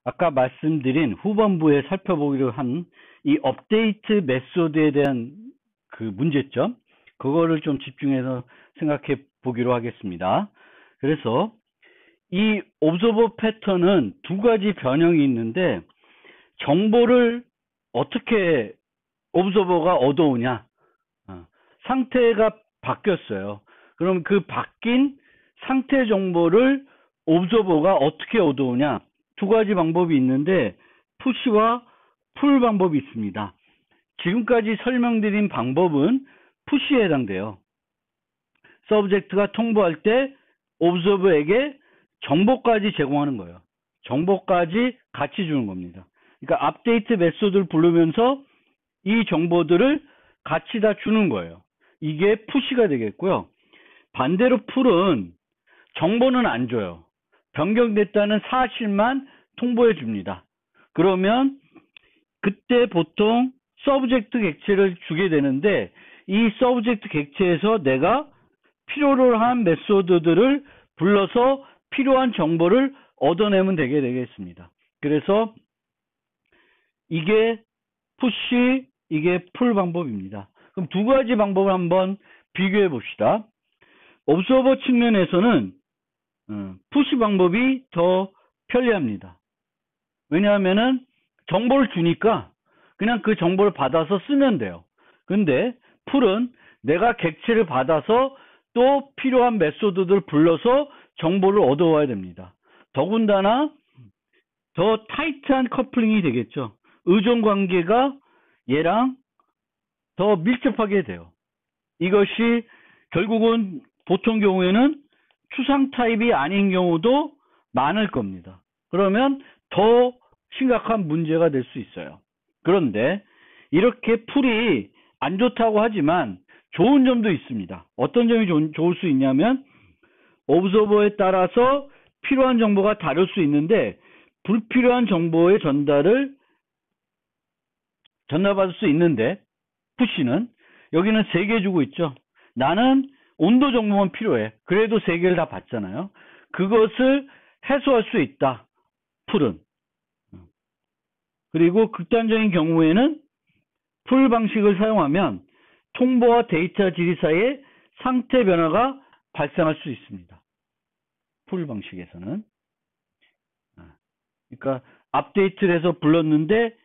아까 말씀드린 후반부에 살펴보기로 한 이 업데이트 메소드에 대한 그 문제점, 그거를 좀 집중해서 생각해 보기로 하겠습니다. 그래서 이 observer 패턴은 두 가지 변형이 있는데, 정보를 어떻게 observer가 얻어오냐, 상태가 바뀌었어요. 그럼 그 바뀐 상태 정보를 observer가 어떻게 얻어오냐, 두 가지 방법이 있는데 푸시와 풀 방법이 있습니다. 지금까지 설명드린 방법은 푸시에 해당돼요. 서브젝트가 통보할 때 observer에게 정보까지 제공하는 거예요. 정보까지 같이 주는 겁니다. 그러니까 업데이트 메소드를 부르면서 이 정보들을 같이 다 주는 거예요. 이게 푸시가 되겠고요. 반대로 풀은 정보는 안 줘요. 변경됐다는 사실만 통보해 줍니다. 그러면 그때 보통 서브젝트 객체를 주게 되는데, 이 서브젝트 객체에서 내가 필요로 한 메소드들을 불러서 필요한 정보를 얻어내면 되겠습니다. 그래서 이게 푸시, 이게 풀 방법입니다. 그럼 두 가지 방법을 한번 비교해 봅시다. observer 측면에서는 푸시 방법이 더 편리합니다. 왜냐하면은 정보를 주니까 그냥 그 정보를 받아서 쓰면 돼요. 근데 풀은 내가 객체를 받아서 또 필요한 메소드들을 불러서 정보를 얻어와야 됩니다. 더군다나 더 타이트한 커플링이 되겠죠. 의존 관계가 얘랑 더 밀접하게 돼요. 이것이 결국은 보통 경우에는 추상 타입이 아닌 경우도 많을 겁니다. 그러면 더 심각한 문제가 될 수 있어요. 그런데 이렇게 풀이 안 좋다고 하지만 좋은 점도 있습니다. 어떤 점이 좋을 수 있냐면, observer에 따라서 필요한 정보가 다를 수 있는데 불필요한 정보의 전달받을 수 있는데, 푸시는 여기는 3개 주고 있죠. 나는 온도 정보만 필요해. 그래도 3개를 다 받잖아요. 그것을 해소할 수 있다, 풀은. 그리고 극단적인 경우에는 풀 방식을 사용하면 통보와 데이터 질의 사이에 상태 변화가 발생할 수 있습니다. 풀 방식에서는. 그러니까 업데이트를 해서 불렀는데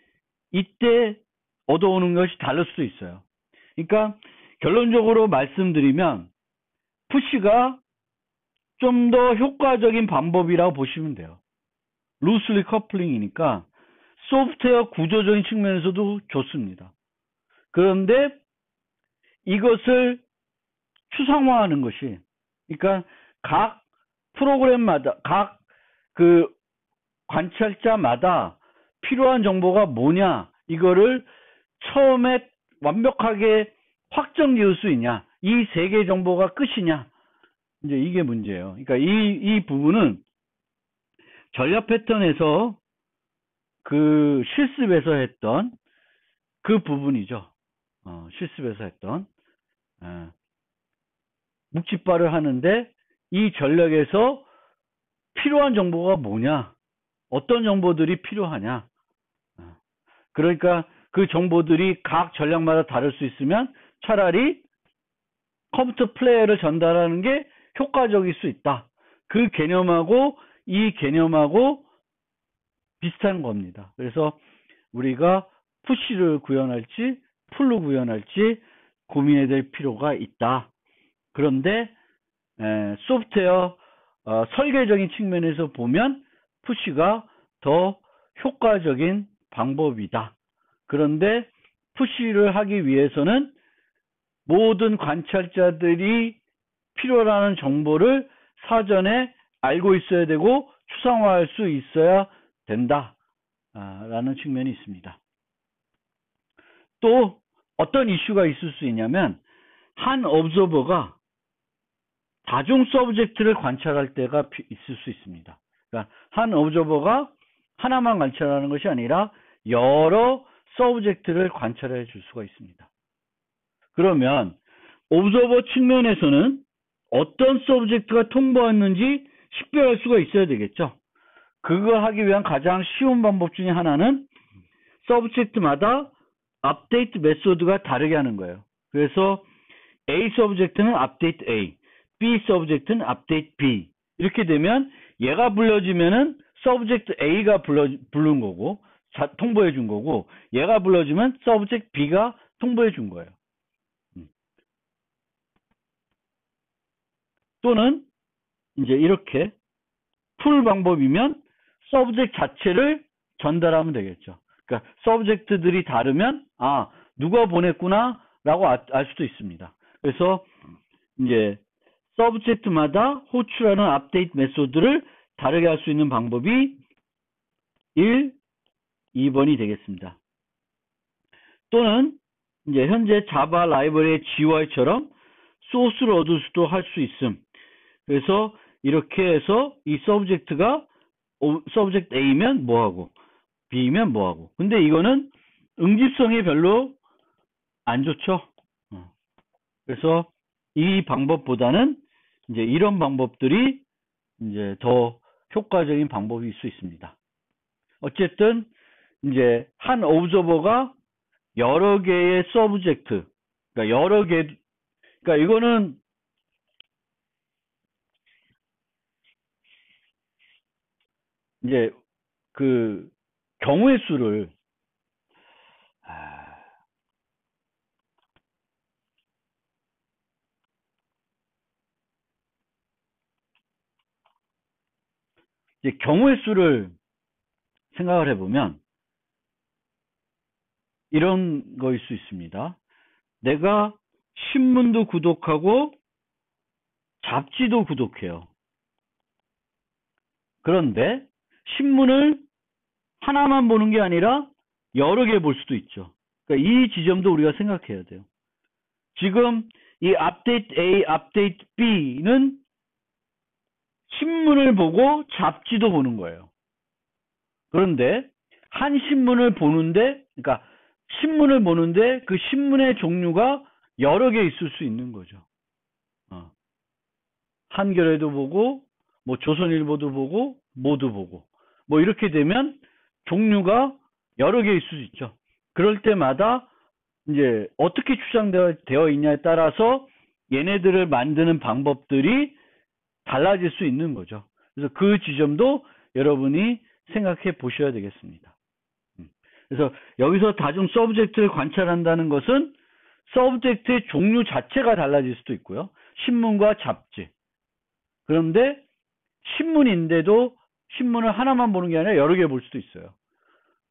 이때 얻어오는 것이 다를 수 있어요. 그러니까 결론적으로 말씀드리면 푸시가 좀 더 효과적인 방법이라고 보시면 돼요. 루슬리 커플링이니까 소프트웨어 구조적인 측면에서도 좋습니다. 그런데 이것을 추상화하는 것이, 그러니까 각 프로그램마다, 각 그 관찰자마다 필요한 정보가 뭐냐, 이거를 처음에 완벽하게 확정 지을 수 있냐, 이 3개 정보가 끝이냐, 이제 이게 문제예요. 그러니까 이 부분은 전략 패턴에서 그 실습에서 했던 그 부분이죠. 실습에서 했던 묵집발을 하는데, 이 전략에서 필요한 정보가 뭐냐, 어떤 정보들이 필요하냐, 그러니까 그 정보들이 각 전략마다 다를 수 있으면 차라리 컴퓨터 플레이어를 전달하는 게 효과적일 수 있다. 그 개념하고 이 개념하고 비슷한 겁니다. 그래서 우리가 푸시를 구현할지 풀로 구현할지 고민해야 될 필요가 있다. 그런데 소프트웨어 설계적인 측면에서 보면 푸시가 더 효과적인 방법이다. 그런데 푸시를 하기 위해서는 모든 관찰자들이 필요로 하는 정보를 사전에 알고 있어야 되고 추상화할 수 있어야 된다 라는 측면이 있습니다. 또 어떤 이슈가 있을 수 있냐면, 한 observer가 다중 서브젝트를 관찰할 때가 있을 수 있습니다. 그러니까 한 observer가 하나만 관찰하는 것이 아니라 여러 서브젝트를 관찰해 줄 수가 있습니다. 그러면 observer 측면에서는 어떤 서브젝트가 통보했는지 식별할 수가 있어야 되겠죠. 그걸 하기 위한 가장 쉬운 방법 중에 하나는 서브젝트마다 업데이트 메소드가 다르게 하는 거예요. 그래서 A 서브젝트는 업데이트 A, B 서브젝트는 업데이트 B. 이렇게 되면 얘가 불러지면은 서브젝트 A가 부른 거고, 통보해 준 거고, 얘가 불러주면 서브젝트 B가 통보해 준 거예요. 또는 이제 이렇게 풀 방법이면 서브젝트 자체를 전달하면 되겠죠. 그러니까 서브젝트들이 다르면 누가 보냈구나 라고 알 수도 있습니다. 그래서 이제 서브젝트마다 호출하는 업데이트 메소드를 다르게 할 수 있는 방법이 1, 2번이 되겠습니다. 또는 이제 현재 자바 라이브러리의 GUI처럼 소스를 얻을 수도 할 수 있음. 그래서 이렇게 해서 이 서브젝트가 서브젝트 A면 뭐하고 B면 뭐하고. 근데 이거는 응집성이 별로 안 좋죠. 그래서 이 방법보다는 이제 이런 방법들이 이제 더 효과적인 방법일 수 있습니다. 어쨌든 이제 한 오브저버가 여러 개의 서브젝트, 그러니까 여러 개, 그러니까 이거는 이제 그 경우의 수를 이제 경우의 수를 생각을 해보면 이런 거일 수 있습니다. 내가 신문도 구독하고 잡지도 구독해요. 그런데 신문을 하나만 보는 게 아니라 여러 개 볼 수도 있죠. 그러니까 이 지점도 우리가 생각해야 돼요. 지금 이 업데이트 A, 업데이트 B는 신문을 보고 잡지도 보는 거예요. 그런데 한 신문을 보는데, 그러니까 신문을 보는데 그 신문의 종류가 여러 개 있을 수 있는 거죠. 한겨레도 보고, 뭐 조선일보도 보고, 뭐도 보고, 뭐 이렇게 되면 종류가 여러 개 있을 수 있죠. 그럴 때마다 이제 어떻게 추상되어 있냐에 따라서 얘네들을 만드는 방법들이 달라질 수 있는 거죠. 그래서 그 지점도 여러분이 생각해 보셔야 되겠습니다. 그래서 여기서 다중 서브젝트를 관찰한다는 것은 서브젝트의 종류 자체가 달라질 수도 있고요. 신문과 잡지. 그런데 신문인데도 신문을 하나만 보는 게 아니라 여러 개 볼 수도 있어요.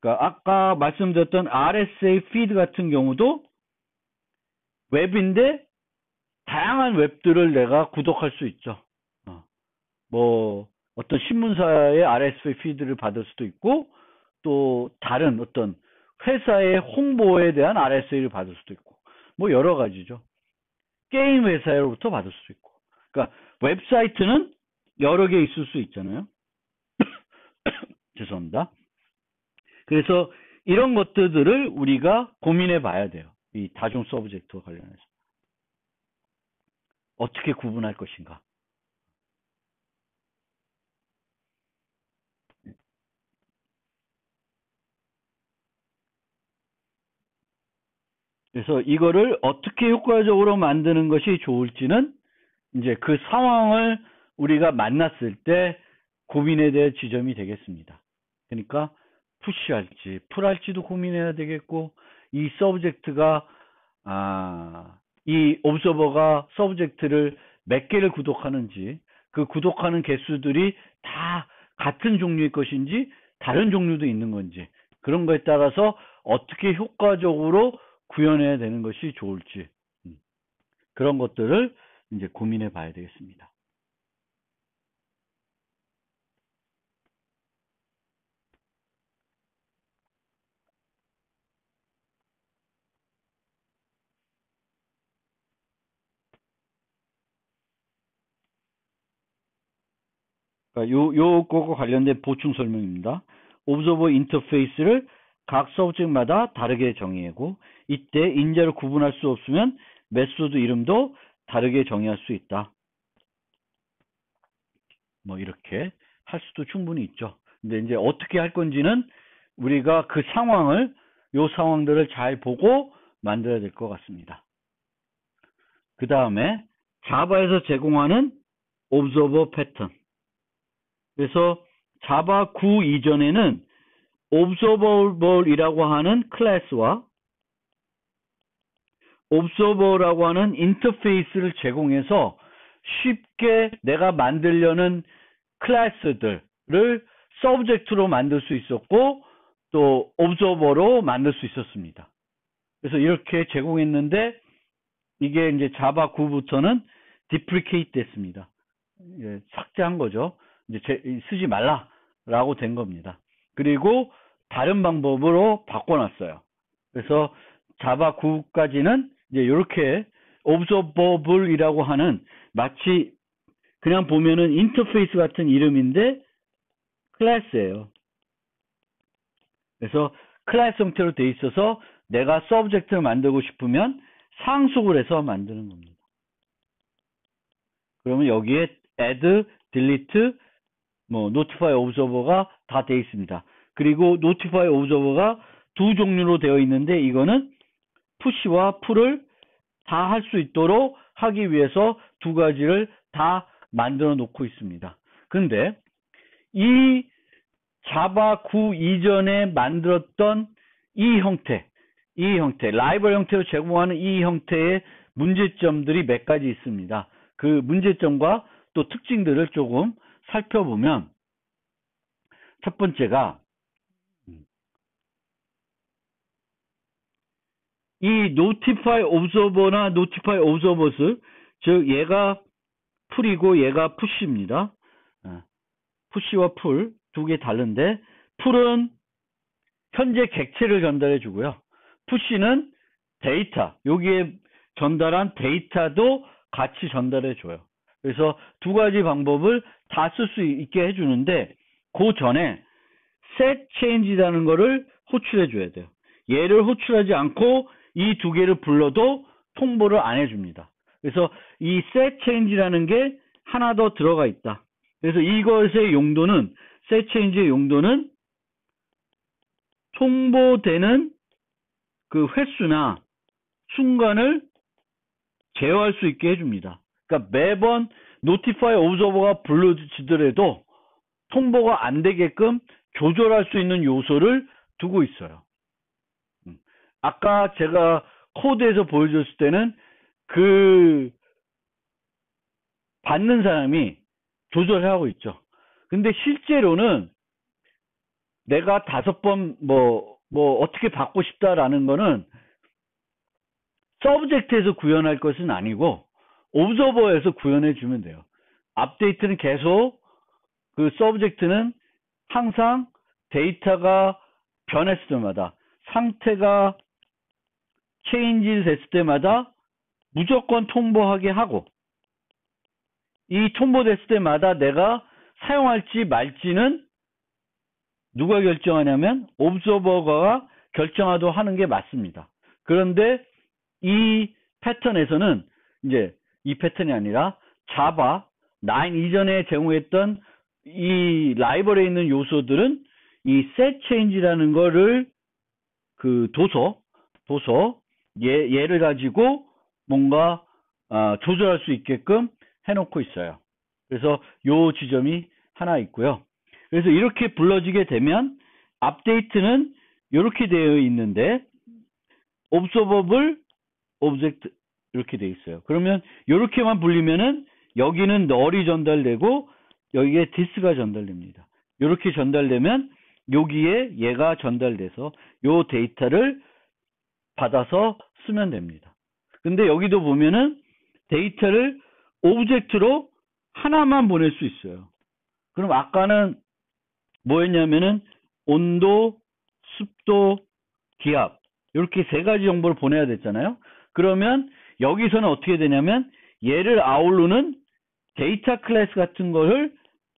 그러니까 아까 말씀드렸던 RSA 피드 같은 경우도 웹인데 다양한 웹들을 내가 구독할 수 있죠. 뭐 어떤 신문사의 RSA 피드를 받을 수도 있고 또 다른 어떤 회사의 홍보에 대한 RSA를 받을 수도 있고 뭐 여러 가지죠. 게임 회사로부터 받을 수도 있고. 그러니까 웹사이트는 여러 개 있을 수 있잖아요. 죄송합니다. 그래서 이런 것들을 우리가 고민해 봐야 돼요. 이 다중 서브젝트와 관련해서. 어떻게 구분할 것인가. 그래서 이거를 어떻게 효과적으로 만드는 것이 좋을지는 이제 그 상황을 우리가 만났을 때 고민에 대한 지점이 되겠습니다. 그러니까 푸시할지 풀할지도 고민해야 되겠고 이 서브젝트가 이 옵저버가 서브젝트를 몇 개를 구독하는지 그 구독하는 개수들이 다 같은 종류의 것인지 다른 종류도 있는 건지 그런 거에 따라서 어떻게 효과적으로 구현해야 되는 것이 좋을지 그런 것들을 이제 고민해 봐야 되겠습니다. 그러니까 요거과 관련된 보충 설명입니다. 옵저버 인터페이스를 각 서브젝트마다 다르게 정의하고 이때 인자를 구분할 수 없으면 메소드 이름도 다르게 정의할 수 있다. 뭐 이렇게 할 수도 충분히 있죠. 근데 이제 어떻게 할 건지는 우리가 그 상황을, 요 상황들을 잘 보고 만들어야 될 것 같습니다. 그 다음에 자바에서 제공하는 observer 패턴. 그래서 자바 9 이전에는 observable이라고 하는 클래스와 observer라고 하는 인터페이스를 제공해서 쉽게 내가 만들려는 클래스들을 서브젝트로 만들 수 있었고 또 observer로 만들 수 있었습니다. 그래서 이렇게 제공했는데 이게 이제 자바 9부터는 deprecate 됐습니다. 삭제한 거죠. 이제 쓰지 말라라고 된 겁니다. 그리고 다른 방법으로 바꿔놨어요. 그래서 자바 9까지는 이제 이렇게 observable이라고 하는 마치 그냥 보면은 인터페이스 같은 이름인데 클래스예요. 그래서 클래스 형태로 돼 있어서 내가 서브젝트를 만들고 싶으면 상속을 해서 만드는 겁니다. 그러면 여기에 add, delete, notify observer가 다 되어 있습니다. 그리고 notify observer가 두 종류로 되어 있는데 이거는 push와 pull을 다 할 수 있도록 하기 위해서 두 가지를 다 만들어 놓고 있습니다. 근데 이 자바 9 이전에 만들었던 이 형태, 라이벌 형태로 제공하는 이 형태의 문제점들이 몇 가지 있습니다. 그 문제점과 또 특징들을 조금 살펴보면 첫 번째가 이 notify observer나 notify observers, 즉 얘가 풀이고 얘가 push입니다. push와 pull 두 개 다른데 pull은 현재 객체를 전달해 주고요. push는 데이터, 여기에 전달한 데이터도 같이 전달해 줘요. 그래서 두 가지 방법을 다 쓸 수 있게 해주는데 그 전에 set change라는 거를 호출해 줘야 돼요. 얘를 호출하지 않고 이 두 개를 불러도 통보를 안 해줍니다. 그래서 이 set change라는 게 하나 더 들어가 있다. 그래서 이것의 용도는, set change의 용도는 통보되는 그 횟수나 순간을 제어할 수 있게 해줍니다. 그러니까 매번 notify observer가 불러지더라도 통보가 안 되게끔 조절할 수 있는 요소를 두고 있어요. 아까 제가 코드에서 보여줬을 때는 그 받는 사람이 조절하고 있죠. 근데 실제로는 내가 5번 어떻게 받고 싶다라는 거는 서브젝트에서 구현할 것은 아니고 오브저버에서 구현해 주면 돼요. 업데이트는 계속 그 서브젝트는 항상 데이터가 변했을 때마다, 상태가 체인지 됐을 때마다 무조건 통보하게 하고, 이 통보됐을 때마다 내가 사용할지 말지는 누가 결정하냐면 오브저버가 결정하도록 하는 게 맞습니다. 그런데 이 패턴에서는 이제 이 패턴이 아니라 자바 9 이전에 제공했던 이 라이벌에 있는 요소들은 이 set change라는 거를 그 얘를 가지고 뭔가 조절할 수 있게끔 해놓고 있어요. 그래서 요 지점이 하나 있고요. 그래서 이렇게 불러지게 되면 업데이트는 이렇게 되어 있는데 observable object 이렇게 되어 있어요. 그러면 이렇게만 불리면은 여기는 null이 전달되고 여기에 this가 전달됩니다. 이렇게 전달되면 여기에 얘가 전달돼서 요 데이터를 받아서 쓰면 됩니다. 근데 여기도 보면은 데이터를 오브젝트로 하나만 보낼 수 있어요. 그럼 아까는 뭐였냐면은 온도, 습도, 기압 이렇게 세 가지 정보를 보내야 됐잖아요. 그러면 여기서는 어떻게 되냐면 얘를 아우르는 데이터 클래스 같은 거를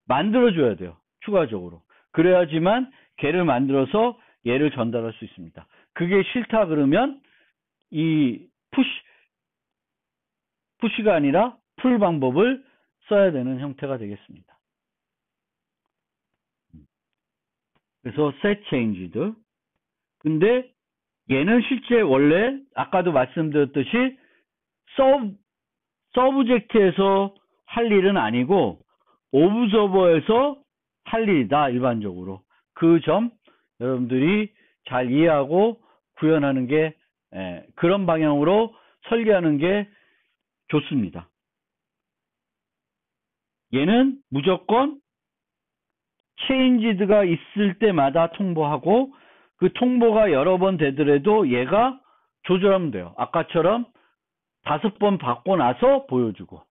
만들어줘야 돼요. 추가적으로. 그래야지만 걔를 만들어서 얘를 전달할 수 있습니다. 그게 싫다 그러면 이 푸시가 아니라 풀 방법을 써야 되는 형태가 되겠습니다. 그래서 set changed. 근데 얘는 실제 원래 아까도 말씀드렸듯이 서브젝트에서 할 일은 아니고 오브저버에서 할 일이다. 일반적으로. 그 점 여러분들이 잘 이해하고 구현하는 게 그런 방향으로 설계하는 게 좋습니다. 얘는 무조건 changed가 있을 때마다 통보하고 그 통보가 여러 번 되더라도 얘가 조절하면 돼요. 아까처럼 5번 받고 나서 보여주고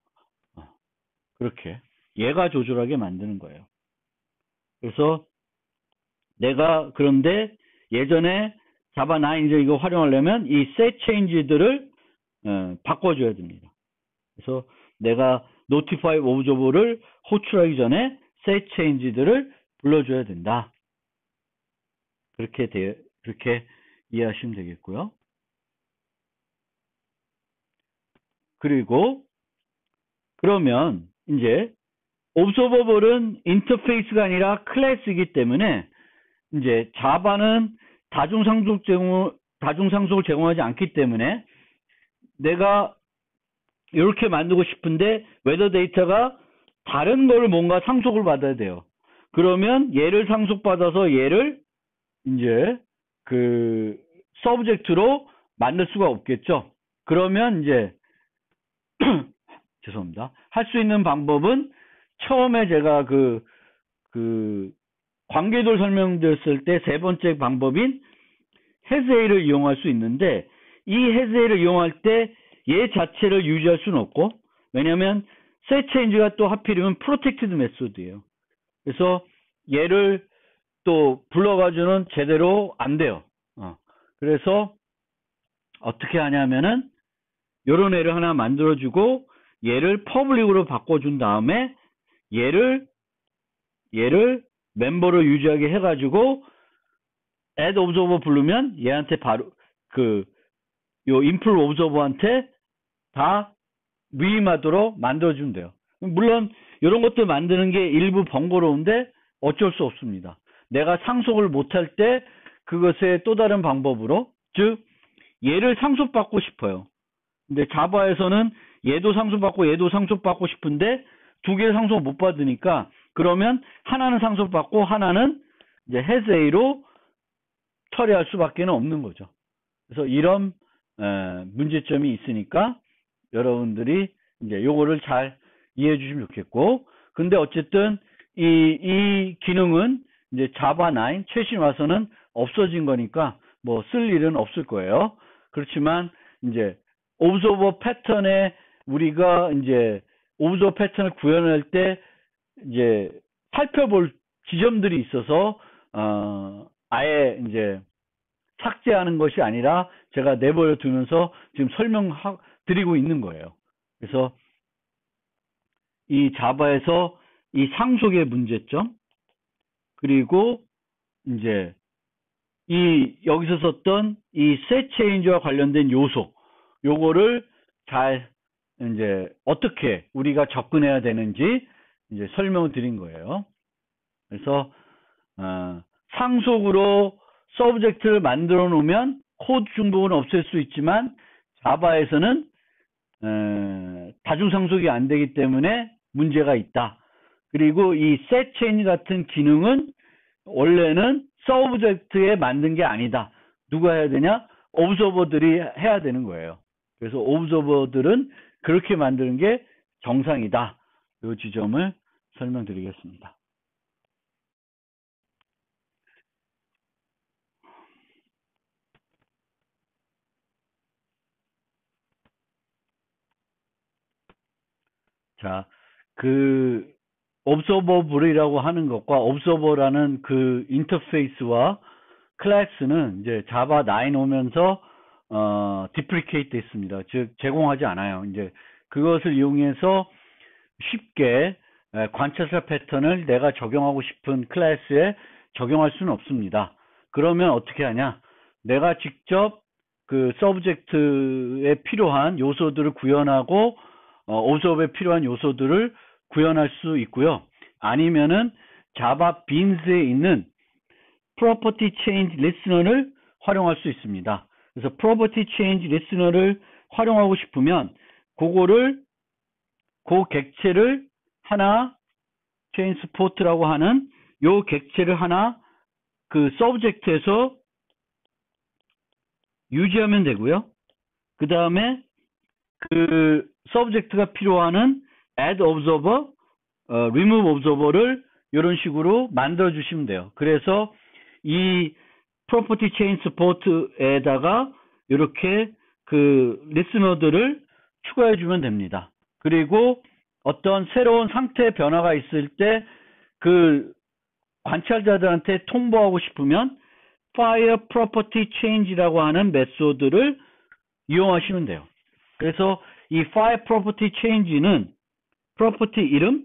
그렇게 얘가 조절하게 만드는 거예요. 그래서 내가 그런데 예전에 자바 9 이제 이거 활용하려면 이 set change들을 바꿔줘야 됩니다. 그래서 내가 notify observer를 호출하기 전에 set change들을 불러줘야 된다. 그렇게 이해하시면 되겠고요. 그리고 그러면 이제 observable은 인터페이스가 아니라 클래스이기 때문에 이제 자바는 다중상속을 제공하지 않기 때문에 내가 이렇게 만들고 싶은데 웨더 데이터가 다른 걸 뭔가 상속을 받아야 돼요. 그러면 얘를 상속받아서 얘를 이제 그 서브젝트로 만들 수가 없겠죠. 그러면 이제 죄송합니다. 할 수 있는 방법은 처음에 제가 그 관계도를 설명드렸을 때 세 번째 방법인 hasA를 이용할 수 있는데 이 hasA를 이용할 때 얘 자체를 유지할 수는 없고 왜냐하면 setChange가 또 하필이면 protected method예요. 그래서 얘를 또 불러가지고는 제대로 안 돼요. 그래서 어떻게 하냐면은 요런 애를 하나 만들어주고 얘를 public으로 바꿔준 다음에 얘를 멤버로 유지하게 해가지고 add observer 부르면 얘한테 바로 요 improve observer한테 다 위임하도록 만들어주면 돼요. 물론 이런 것들 만드는 게 일부 번거로운데 어쩔 수 없습니다. 내가 상속을 못할 때 그것의 또 다른 방법으로 즉 얘를 상속받고 싶어요. 근데 자바에서는 얘도 상속받고 얘도 상속받고 싶은데 두 개 상속 못 받으니까 그러면 하나는 상속받고 하나는 이제 hasA로 처리할 수밖에 없는 거죠. 그래서 이런 문제점이 있으니까 여러분들이 이제 요거를 잘 이해해 주시면 좋겠고 근데 어쨌든 이 기능은 이제 자바 9 최신 와서는 없어진 거니까 뭐 쓸 일은 없을 거예요. 그렇지만 이제 observer 패턴에 우리가 이제 observer 패턴을 구현할 때 이제 살펴볼 지점들이 있어서 아예 이제 삭제하는 것이 아니라 제가 내버려 두면서 지금 설명드리고 있는 거예요. 그래서 이 자바에서 이 상속의 문제점 그리고 이제 이 여기서 썼던 이 set change와 관련된 요소 요거를 잘 이제 어떻게 우리가 접근해야 되는지 이제 설명을 드린 거예요. 그래서 상속으로 서브젝트를 만들어 놓으면 코드 중복은 없앨 수 있지만 자바에서는 다중상속이 안 되기 때문에 문제가 있다. 그리고 이 set change 같은 기능은 원래는 서브젝트에 만든 게 아니다. 누가 해야 되냐? 오브저버들이 해야 되는 거예요. 그래서 오브저버들은 그렇게 만드는 게 정상이다. 이 지점을 설명드리겠습니다. 자, 그 observable이라고 하는 것과 observer라는 그 인터페이스와 클래스는 이제 자바 9 오면서 deprecate 됐습니다. 즉 제공하지 않아요. 이제 그것을 이용해서 쉽게 관찰사 패턴을 내가 적용하고 싶은 클래스에 적용할 수는 없습니다. 그러면 어떻게 하냐? 내가 직접 그 서브젝트에 필요한 요소들을 구현하고 observe에 필요한 요소들을 구현할 수 있고요. 아니면은 자바 빈스에 있는 property change listener를 활용할 수 있습니다. 그래서 property change listener를 활용하고 싶으면 그 객체를 하나 change support라고 하는 요 객체를 하나 그 subject에서 유지하면 되고요. 그 다음에 그 subject가 필요하는 add observer, remove observer를 이런 식으로 만들어 주시면 돼요. 그래서 이 property change support에다가 이렇게 그 리스너들을 추가해 주면 됩니다. 그리고 어떤 새로운 상태 변화가 있을 때 그 관찰자들한테 통보하고 싶으면 fire property change라고 하는 메소드를 이용하시면 돼요. 그래서 이 fire property change는 property 이름,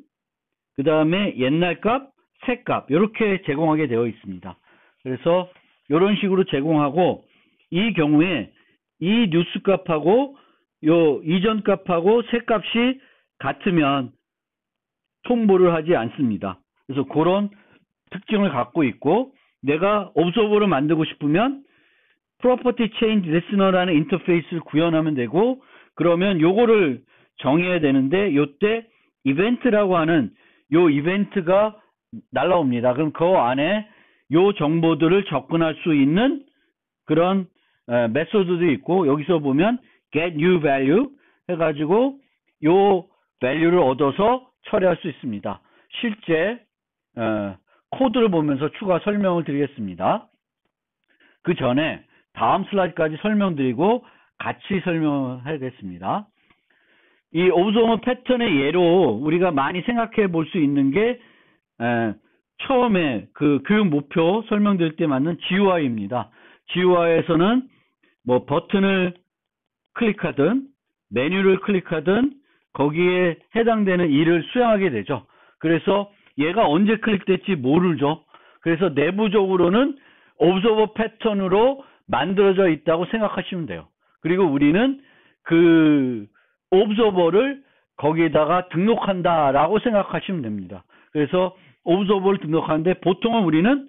그 다음에 옛날 값, 새 값 이렇게 제공하게 되어 있습니다. 그래서 이런 식으로 제공하고 이 경우에 이 뉴스 값하고 요 이전 값하고 새 값이 같으면 통보를 하지 않습니다. 그래서 그런 특징을 갖고 있고 내가 observer를 만들고 싶으면 property change listener라는 인터페이스를 구현하면 되고 그러면 요거를 정해야 되는데 요때 이벤트라고 하는 요 이벤트가 날라옵니다. 그럼 그 안에 요 정보들을 접근할 수 있는 그런 메소드도 있고 여기서 보면 get new value 해가지고 요 value를 얻어서 처리할 수 있습니다. 실제 코드를 보면서 추가 설명을 드리겠습니다. 그 전에 다음 슬라이드까지 설명드리고 같이 설명하겠습니다. 이 observer 패턴의 예로 우리가 많이 생각해 볼 수 있는 게 처음에 그 교육 목표 설명드릴 때 맞는 GUI입니다. GUI에서는 뭐 버튼을 클릭하든 메뉴를 클릭하든 거기에 해당되는 일을 수행하게 되죠. 그래서 얘가 언제 클릭될지 모르죠. 그래서 내부적으로는 observer 패턴으로 만들어져 있다고 생각하시면 돼요. 그리고 우리는 그 observer를 거기에다가 등록한다라고 생각하시면 됩니다. 그래서 observer를 등록하는데 보통은 우리는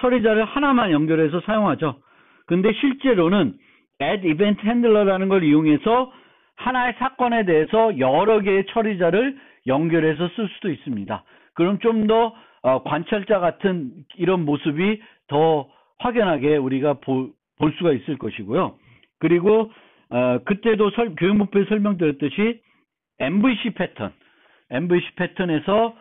처리자를 하나만 연결해서 사용하죠. 근데 실제로는 add event handler라는 걸 이용해서 하나의 사건에 대해서 여러 개의 처리자를 연결해서 쓸 수도 있습니다. 그럼 좀 더 관찰자 같은 이런 모습이 더 확연하게 우리가 볼 수가 있을 것이고요. 그리고 그때도 교육 목표에 설명드렸듯이 MVC 패턴에서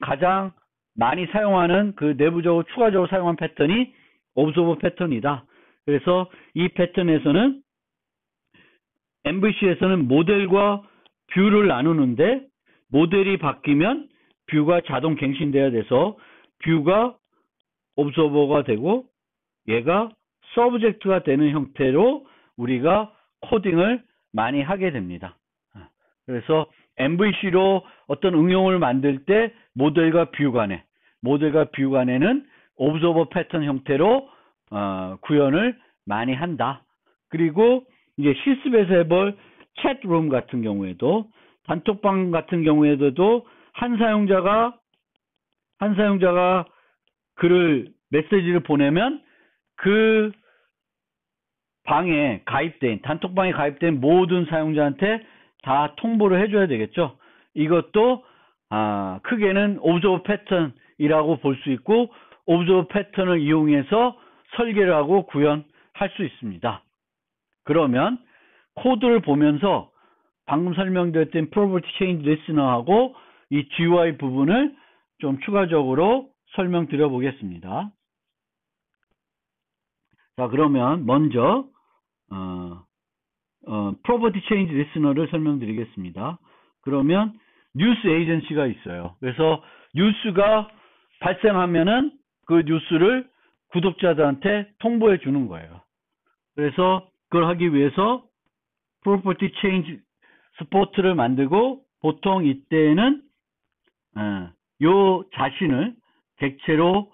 가장 많이 사용하는 그 내부적으로 추가적으로 사용한 패턴이 observer 패턴이다. 그래서 이 패턴에서는 MVC에서는 모델과 뷰를 나누는데 모델이 바뀌면 뷰가 자동 갱신돼야 돼서 뷰가 observer가 되고 얘가 서브젝트가 되는 형태로 우리가 코딩을 많이 하게 됩니다. 그래서 MVC로 어떤 응용을 만들 때 모델과 뷰 간에는 observer 패턴 형태로 구현을 많이 한다. 그리고 이제 실습에서 해볼 채트룸 같은 경우에도 단톡방 같은 경우에도 한 사용자가 메시지를 보내면 그 단톡방에 가입된 모든 사용자한테 다 통보를 해줘야 되겠죠. 이것도 크게는 observer 패턴이라고 볼 수 있고 observer 패턴을 이용해서 설계를 하고 구현할 수 있습니다. 그러면 코드를 보면서 방금 설명드렸던 property change listener하고 이 GUI 부분을 좀 추가적으로 설명드려 보겠습니다. 자, 그러면 먼저 property change listener를 설명드리겠습니다. 그러면 뉴스 에이전시가 있어요. 그래서 뉴스가 발생하면은 그 뉴스를 구독자들한테 통보해 주는 거예요. 그래서 그걸 하기 위해서 property change support를 만들고 보통 이때는 요 자신을 객체로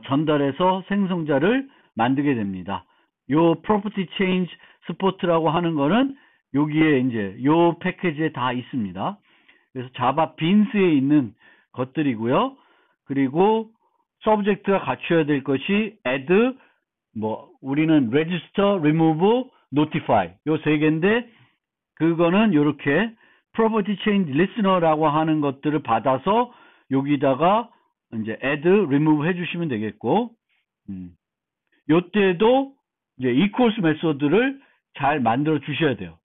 전달해서 생성자를 만들게 됩니다. 요 property change support라고 하는 거는 여기에 이제 요 패키지에 다 있습니다. 그래서 자바 빈스에 있는 것들이고요. 그리고 서브젝트가 갖춰야 될 것이 add, 우리는 register, remove, notify 요 세 개인데 그거는 요렇게 property change listener라고 하는 것들을 받아서 여기다가 이제 add, remove 해주시면 되겠고, 요때도 이제 equals 메소드를 잘 만들어 주셔야 돼요.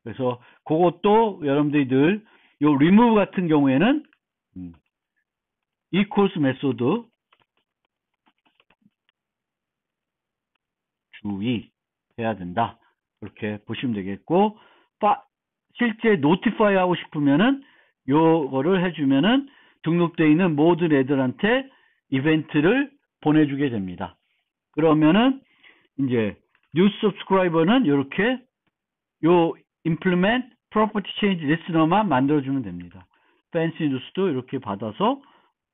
그래서 그것도 여러분들이 늘 요 remove 같은 경우에는 equals 메소드 주의해야 된다. 그렇게 보시면 되겠고, 실제 notify 하고 싶으면은 요거를 해주면은 등록되어 있는 모든 애들한테 이벤트를 보내주게 됩니다. 그러면은 이제 new subscriber는 이렇게 요 implement property change listener만 만들어주면 됩니다. fancy news도 이렇게 받아서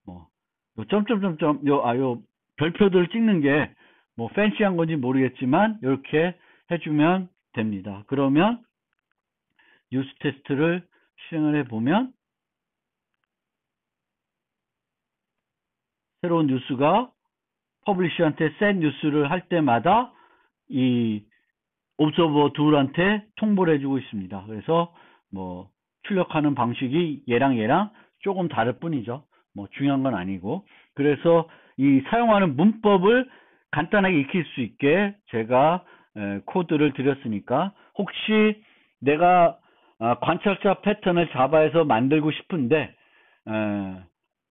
요 점점점점 요 별표들 찍는 게 뭐 fancy한 건지 모르겠지만 이렇게 해주면 됩니다. 그러면 뉴스 테스트를 실행을 해보면 새로운 뉴스가 퍼블리셔한테 센 뉴스를 할 때마다 이 옵저버 둘한테 통보를 해주고 있습니다. 그래서 뭐 출력하는 방식이 얘랑 조금 다를 뿐이죠. 뭐 중요한 건 아니고. 그래서 이 사용하는 문법을 간단하게 익힐 수 있게 제가 코드를 드렸으니까 혹시 내가 관찰자 패턴을 자바에서 만들고 싶은데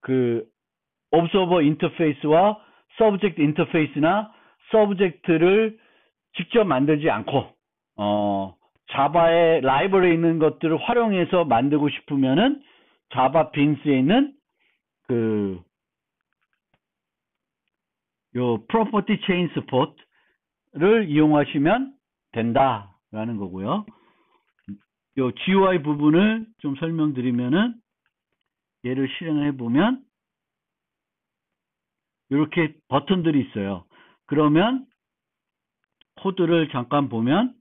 그 observer 인터페이스와 subject 인터페이스나 subject를 직접 만들지 않고 자바의 라이브러리에 있는 것들을 활용해서 만들고 싶으면은 자바 빈스에 있는 요 property chain support를 이용하시면 된다라는 거고요. 요 GUI 부분을 좀 설명드리면은 얘를 실행을 해보면 이렇게 버튼들이 있어요. 그러면 코드를 잠깐 보면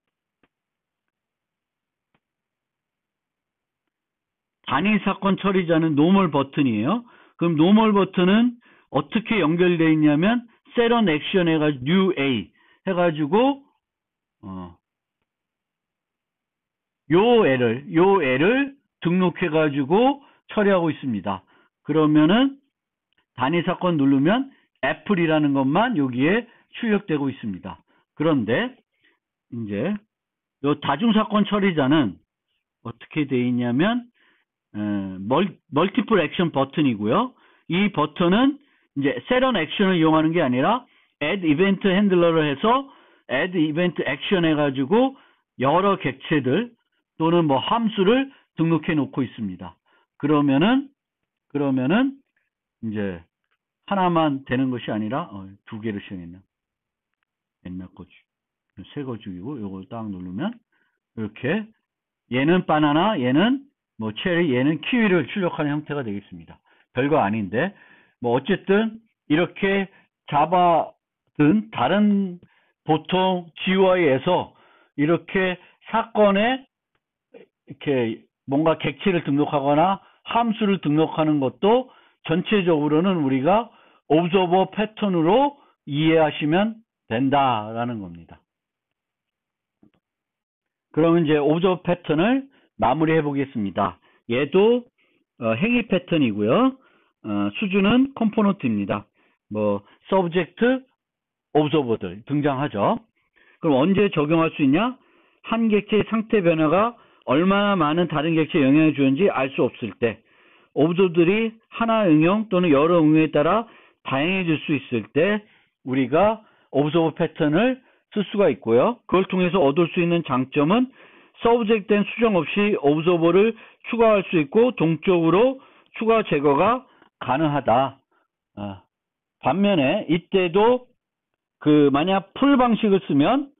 단위 사건 처리자는 노멀 버튼이에요. 그럼 노멀 버튼은 어떻게 연결되어 있냐면 set on action 해가지고 new A 해가지고 요 애를 등록해가지고 처리하고 있습니다. 그러면은 단위 사건 누르면 애플이라는 것만 여기에 출력되고 있습니다. 그런데 이제 요 다중사건 처리자는 어떻게 되어 있냐면 멀티플 액션 버튼이고요. 이 버튼은 이제 set on action을 이용하는 게 아니라 add event handler를 해서 add event action 해가지고 여러 객체들 또는 뭐 함수를 등록해 놓고 있습니다. 그러면은 이제 하나만 되는 것이 아니라 두 개를 시행했나? 옛날 거 새 거 죽이고 요걸 딱 누르면 이렇게 얘는 바나나, 얘는 뭐 체리, 얘는 키위를 출력하는 형태가 되겠습니다. 별거 아닌데 뭐 어쨌든 이렇게 자바든 다른 보통 GUI에서 이렇게 사건에 이렇게 뭔가 객체를 등록하거나 함수를 등록하는 것도 전체적으로는 우리가 observer 패턴으로 이해하시면 된다라는 겁니다. 그러면 이제 observer 패턴을 마무리해 보겠습니다. 얘도 행위 패턴이고요. 수준은 컴포넌트입니다. 뭐 subject, observer들 등장하죠. 그럼 언제 적용할 수 있냐? 한 객체의 상태 변화가 얼마나 많은 다른 객체에 영향을 주는지 알 수 없을 때, observer들이 하나 응용 또는 여러 응용에 따라 다양해질 수 있을 때 우리가 observer 패턴을 쓸 수가 있고요. 그걸 통해서 얻을 수 있는 장점은 서브젝트된 수정 없이 observer를 추가할 수 있고 동적으로 추가 제거가 가능하다. 반면에 이때도 만약 풀 방식을 쓰면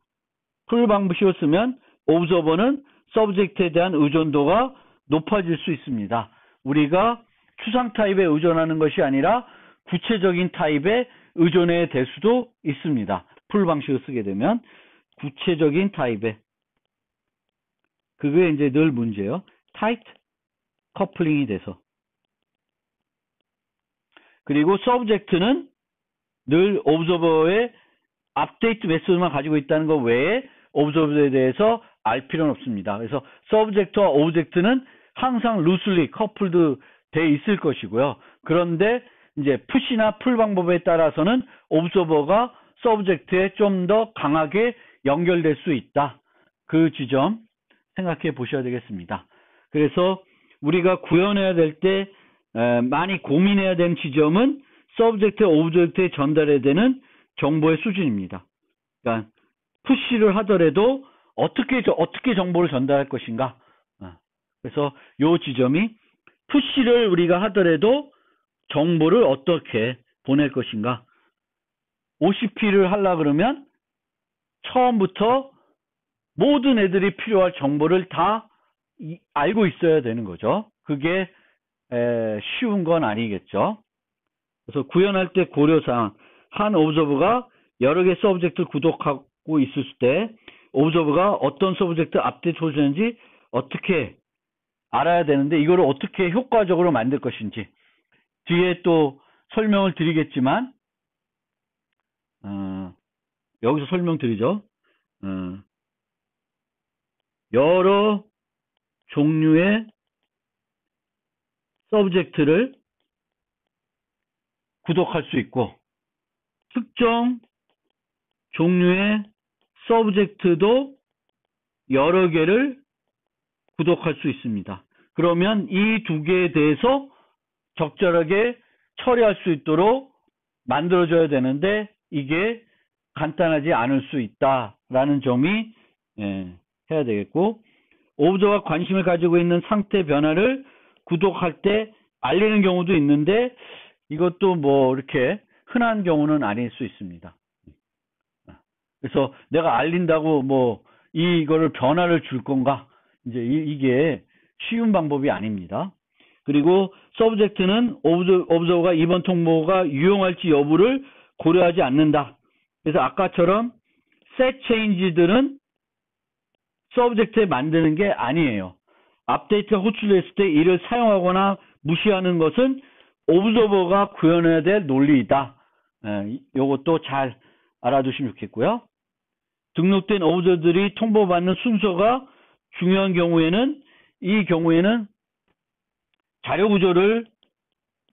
observer는 서브젝트에 대한 의존도가 높아질 수 있습니다. 우리가 추상 타입에 의존하는 것이 아니라 구체적인 타입에 의존해야 될 수도 있습니다. 풀 방식을 쓰게 되면 구체적인 타입에 그게 이제 늘 문제예요. 타이트 커플링이 돼서 그리고 subject는 늘 observer의 update 메소드만 가지고 있다는 것 외에 observer에 대해서 알 필요는 없습니다. 그래서 subject와 object는 항상 loosely coupled 돼 있을 것이고요. 그런데 이제 push나 pull 방법에 따라서는 observer가 subject에 좀 더 강하게 연결될 수 있다. 그 지점 생각해 보셔야 되겠습니다. 그래서 우리가 구현해야 될 때 많이 고민해야 되는 지점은 subject, object에 전달해야 되는 정보의 수준입니다. 그러니까 푸시를 하더라도 어떻게 정보를 전달할 것인가. 그래서 이 지점이 푸시를 우리가 하더라도 정보를 어떻게 보낼 것인가. OCP를 하려 그러면 처음부터 모든 애들이 필요할 정보를 다 알고 있어야 되는 거죠. 그게 쉬운 건 아니겠죠. 그래서 구현할 때 고려사항, 한 오브저버가 여러 개 서브젝트를 구독하고 있을 때 오브저버가 어떤 서브젝트 앞뒤 조절인지 어떻게 알아야 되는데 이거를 어떻게 효과적으로 만들 것인지 뒤에 또 설명을 드리겠지만 여기서 설명드리죠. 여러 종류의 서브젝트를 구독할 수 있고 특정 종류의 서브젝트도 여러 개를 구독할 수 있습니다. 그러면 이 두 개에 대해서 적절하게 처리할 수 있도록 만들어줘야 되는데 이게 간단하지 않을 수 있다라는 점이 해야 되겠고 오브저버가 관심을 가지고 있는 상태 변화를 구독할 때 알리는 경우도 있는데 이것도 뭐 이렇게 흔한 경우는 아닐 수 있습니다. 그래서 내가 알린다고 뭐 이거를 변화를 줄 건가? 이제 이게 쉬운 방법이 아닙니다. 그리고 서브젝트는 오브저버가 이번 통보가 유용할지 여부를 고려하지 않는다. 그래서 아까처럼 set change들은 서브젝트에 만드는 게 아니에요. 업데이트가 호출됐을 때 이를 사용하거나 무시하는 것은 오브저버가 구현해야 될 논리이다. 이것도 잘 알아두시면 좋겠고요. 등록된 오브저버들이 통보받는 순서가 중요한 경우에는 이 경우에는 자료 구조를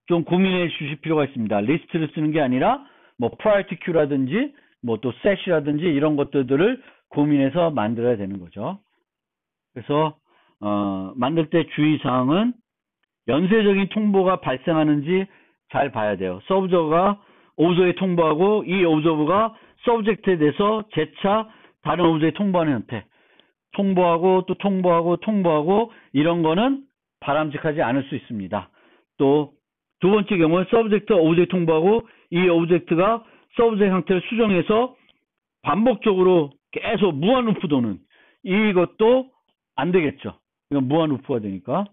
좀 고민해 주실 필요가 있습니다. 리스트를 쓰는 게 아니라 뭐 priority queue라든지 뭐 또 set이라든지 이런 것들을 고민해서 만들어야 되는 거죠. 그래서 만들 때 주의사항은 연쇄적인 통보가 발생하는지 잘 봐야 돼요. 서브저버가 오브저버에 통보하고 이 오브저버가 서브젝트에 대해서 재차 다른 오브저버에 통보하는 형태. 통보하고 또 통보하고 이런 거는 바람직하지 않을 수 있습니다. 또 두 번째 경우는 서브젝트 오브젝트 통보하고 이 오브젝트가 서브젝트 상태를 수정해서 반복적으로 계속 무한 루프 도는 이것도 안 되겠죠. 이건 무한 루프가 되니까.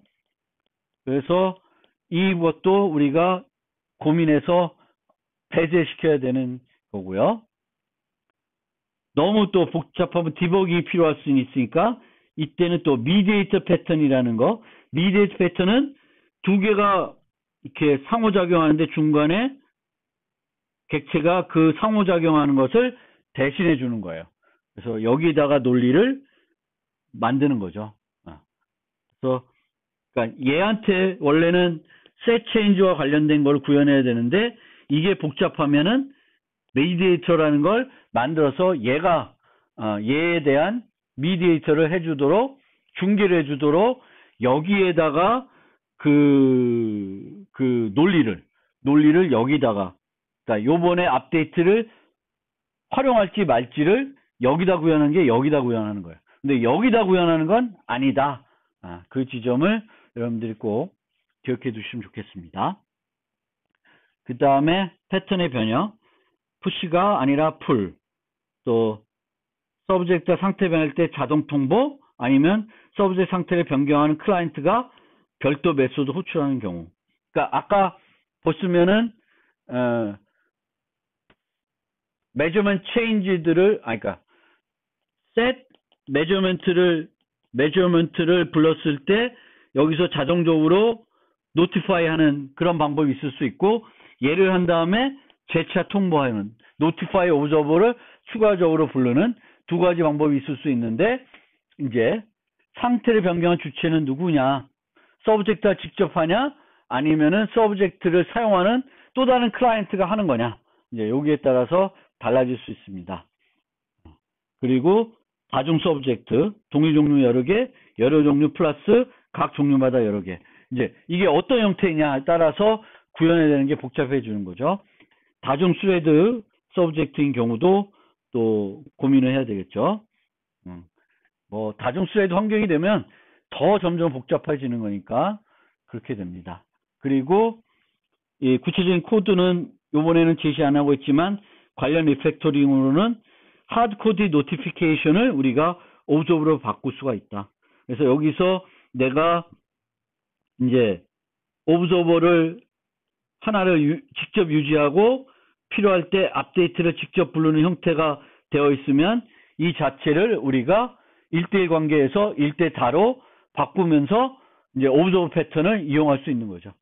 그래서 이것도 우리가 고민해서 배제시켜야 되는 거고요. 너무 또 복잡하면 디버깅이 필요할 수 있으니까 이때는 또 미디에이터 패턴이라는 거. 미디에이터 패턴은 두 개가 이렇게 상호작용하는데 중간에 객체가 그 상호작용하는 것을 대신해 주는 거예요. 그래서 여기다가 논리를 만드는 거죠. 그래서 그러니까 얘한테 원래는 set change와 관련된 걸 구현해야 되는데 이게 복잡하면은 미디에이터라는 걸 만들어서 얘가 얘에 대한 미디에이터를 해주도록 중계를 해주도록 여기에다가 그 논리를 여기다가 그러니까 요번에 업데이트를 활용할지 말지를 여기다 구현한 게 여기다 구현하는 거예요. 근데 여기다 구현하는 건 아니다. 그 지점을 여러분들이 꼭 기억해 두시면 좋겠습니다. 그 다음에 패턴의 변형. 푸시가 아니라 풀. 또 서브젝트가 상태 변할 때 자동 통보 아니면 서브젝트 상태를 변경하는 클라이언트가 별도 메소드 호출하는 경우. 그러니까 아까 보시면은 measurement change들을 그러니까 set measurement를 불렀을 때 여기서 자동적으로 notify 하는 그런 방법이 있을 수 있고 얘를 한 다음에 재차 통보하는 notify observer를 추가적으로 부르는 두 가지 방법이 있을 수 있는데, 이제 상태를 변경한 주체는 누구냐? 서브젝트가 직접 하냐? 아니면은 서브젝트를 사용하는 또 다른 클라이언트가 하는 거냐? 이제 여기에 따라서 달라질 수 있습니다. 그리고 다중 서브젝트, 동일 종류 여러 개, 여러 종류 플러스 각 종류마다 여러 개. 이제 이게 어떤 형태냐에 따라서 구현해야 되는 게 복잡해지는 거죠. 다중 스레드 서브젝트인 경우도 또 고민을 해야 되겠죠. 뭐 다중 스레드 환경이 되면 더 점점 복잡해지는 거니까 그렇게 됩니다. 그리고 이 구체적인 코드는 이번에는 제시 안 하고 있지만 관련 리팩토링으로는 하드코드 노티피케이션을 우리가 오브저버로 바꿀 수가 있다. 그래서 여기서 내가 이제 오브저버를 하나를 직접 유지하고 필요할 때 업데이트를 직접 부르는 형태가 되어 있으면 이 자체를 우리가 1대1 관계에서 1대4로 바꾸면서 이제 오브저버 패턴을 이용할 수 있는 거죠.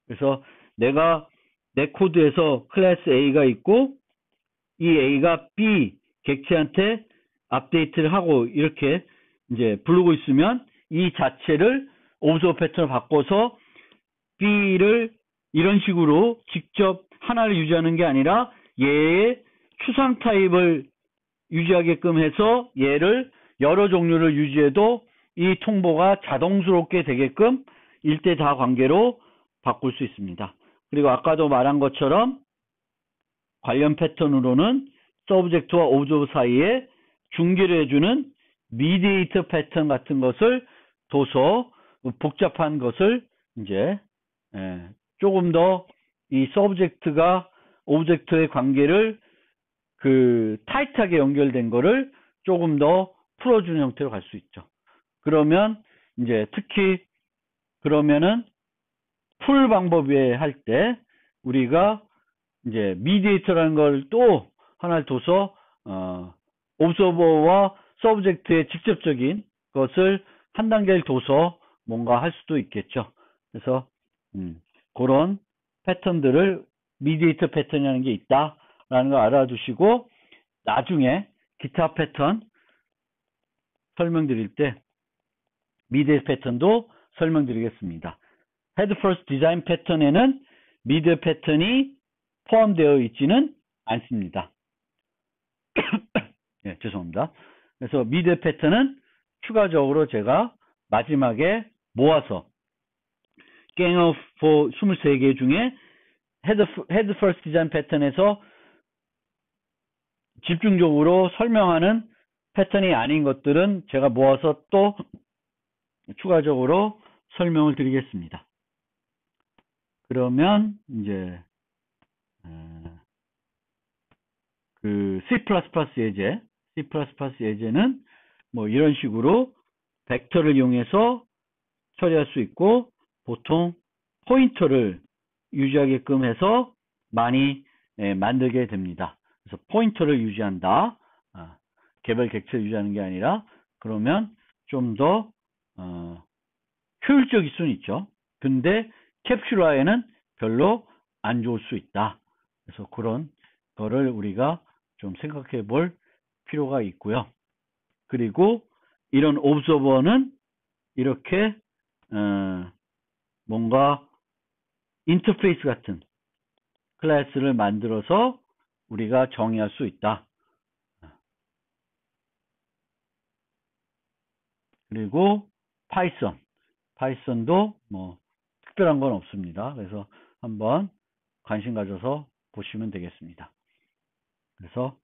그래서 내가 내 코드에서 클래스 A가 있고 이 A가 B 객체한테 업데이트를 하고 이렇게 이제 부르고 있으면 이 자체를 오브저버 패턴을 바꿔서 B를 이런 식으로 직접 하나를 유지하는 게 아니라 얘의 추상 타입을 유지하게끔 해서 얘를 여러 종류를 유지해도 이 통보가 자동스럽게 되게끔 1대4 관계로 바꿀 수 있습니다. 그리고 아까도 말한 것처럼 관련 패턴으로는 서브젝트와 오브저버 사이에 중계를 해주는 미디에이터 패턴 같은 것을 둬서 복잡한 것을 이제 조금 더 이 서브젝트가 오브젝트의 관계를 그 타이트하게 연결된 거를 조금 더 풀어주는 형태로 갈 수 있죠. 그러면 이제 특히 그러면은 풀 방법에 할 때 우리가 이제 미디에이터라는 걸 또 하나를 둬서 오브저버와 서브젝트의 직접적인 것을 한 단계를 둬서 뭔가 할 수도 있겠죠. 그래서 그런 패턴들을 미디에이터 패턴이라는 게 있다라는 걸 알아두시고 나중에 기타 패턴 설명드릴 때 미디에이터 패턴도 설명드리겠습니다. 헤드 퍼스트 디자인 패턴에는 미디어 패턴이 포함되어 있지는 않습니다. 네, 죄송합니다. 그래서 미디어 패턴은 추가적으로 제가 마지막에 모아서 Gang of 23개 중에 헤드 퍼스트 디자인 패턴에서 집중적으로 설명하는 패턴이 아닌 것들은 제가 모아서 또 추가적으로 설명을 드리겠습니다. 그러면 이제 그 C++ 예제는 뭐 이런 식으로 벡터를 이용해서 처리할 수 있고 보통 포인터를 유지하게끔 해서 많이 만들게 됩니다. 그래서 포인터를 유지한다. 개별 객체를 유지하는 게 아니라 그러면 좀 더 효율적일 수는 있죠. 근데 캡슐화에는 별로 안 좋을 수 있다. 그래서 그런 거를 우리가 좀 생각해 볼 필요가 있고요. 그리고 이런 오브저버는 이렇게 뭔가 인터페이스 같은 클래스를 만들어서 우리가 정의할 수 있다. 그리고 파이썬도 뭐 특별한 건 없습니다. 그래서 한번 관심 가져서 보시면 되겠습니다. 그래서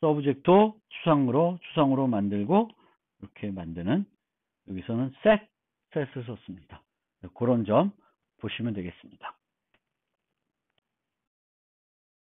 서브젝트 추상으로 만들고 이렇게 만드는 여기서는 셋을 썼습니다. 그런 점 보시면 되겠습니다.